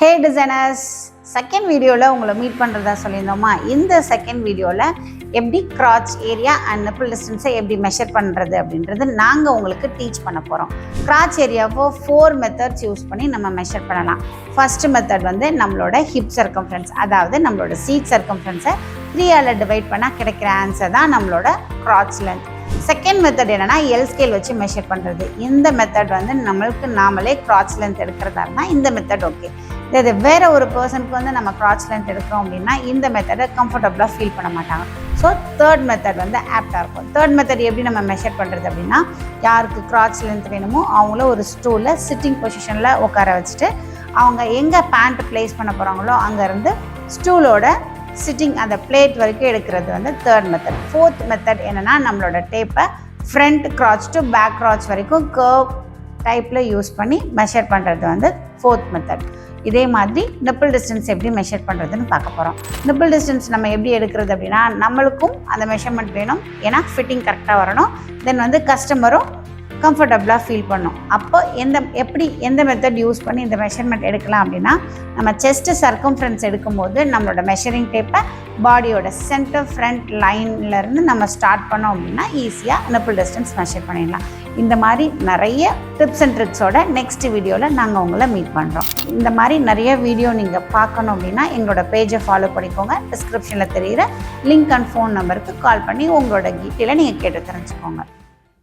Hey designers, second video la ungala meet பண்றதா சொல்லிருந்தோமா. இந்த second வீடியோல எப்படி crotch area and nipple distance எப்படி மெஷர் பண்றது அப்படின்றது நாங்க உங்களுக்கு டீச் பண்ண போறோம். crotch ஏரியாவை 4 மெத்தட்ஸ் யூஸ் பண்ணி நம்ம மெஷர் பண்ணலாம். ஃபர்ஸ்ட் மெத்தட் வந்து நம்மளோட ஹிப் சர்க்கம்ஃபரன்ஸ், அதாவது நம்மளோட சீட் சர்க்கம்ஃபரன்ஸை 3 ஆல டிவைட் பண்ணா கிடைக்கிற ஆன்சர் தான் நம்மளோட crotch length. செகண்ட் மெத்தட் என்னன்னா எல் ஸ்கேல் வச்சு மெஷர் பண்ணுறது. இந்த மெத்தட் வந்து நம்மளுக்கு நாமளே crotch length எடுக்கிறதா இருந்தால் இந்த மெத்தட் ஓகே. இது வேறு ஒரு பர்சனுக்கு வந்து நம்ம crotch length எடுக்கிறோம் அப்படின்னா இந்த மெத்தடை கம்ஃபர்டபுளாக ஃபீல் பண்ண மாட்டாங்க. ஸோ தேர்ட் மெத்தட் வந்து ஆப்டாக இருக்கும். தேர்ட் மெத்தட் எப்படி நம்ம மெஷர் பண்ணுறது அப்படின்னா, யாருக்கு crotch length வேணுமோ அவங்கள ஒரு ஸ்டூலில் சிட்டிங் பொசிஷனில் உட்கார வச்சுட்டு அவங்க எங்கே பேண்ட் ப்ளேஸ் பண்ண போகிறாங்களோ அங்கேருந்து ஸ்டூலோட சிட்டிங் அந்த பிளேட் வரைக்கும் எடுக்கிறது வந்து தேர்ட் மெத்தட். ஃபோர்த் மெத்தட் என்னென்னா, நம்மளோட டேப்பை front crotch to back crotch வரைக்கும் கர்வ் டைப்பில் யூஸ் பண்ணி மெஷர் பண்ணுறது வந்து ஃபோர்த் மெத்தட். இதே மாதிரி நிப்பிள் டிஸ்டன்ஸ் எப்படி மெஷர் பண்ணுறதுன்னு பார்க்க போகிறோம். நிப்பிள் டிஸ்டன்ஸ் நம்ம எப்படி எடுக்கிறது அப்படின்னா, நம்மளுக்கும் அந்த மெஷர்மெண்ட் வேணும், ஏன்னா ஃபிட்டிங் கரெக்டாக வரணும். தென் வந்து கஸ்டமரும் கம்ஃபர்டபுளாக ஃபீல் பண்ணும். அப்போ எந்த மெத்தட் யூஸ் பண்ணி இந்த மெஷர்மெண்ட் எடுக்கலாம் அப்படின்னா, நம்ம செஸ்ட்டு சர்க்கம்ஃபரன்ஸ் எடுக்கும்போது நம்மளோட மெஷரிங் டேப்பை பாடியோட சென்டர் ஃப்ரண்ட் லைன்லேருந்து நம்ம ஸ்டார்ட் பண்ணோம் அப்படின்னா ஈஸியாக நிப்பிள் டிஸ்டன்ஸ் மெஷர் பண்ணிடலாம். இந்த மாதிரி நிறைய டிப்ஸ் அண்ட் ட்ரிக்ஸோட நெக்ஸ்ட் வீடியோவில் நாங்கள் உங்களை மீட் பண்ணுறோம். இந்த மாதிரி நிறைய வீடியோ நீங்கள் பார்க்கணும் அப்படின்னா எங்களோட பேஜை ஃபாலோ பண்ணிக்கோங்க. டிஸ்கிரிப்ஷனில் தெரிகிற லிங்க் அண்ட் ஃபோன் நம்பருக்கு கால் பண்ணி உங்களோட டீட்டெயிலை நீங்கள் கேட்டு தெரிஞ்சுக்கோங்க.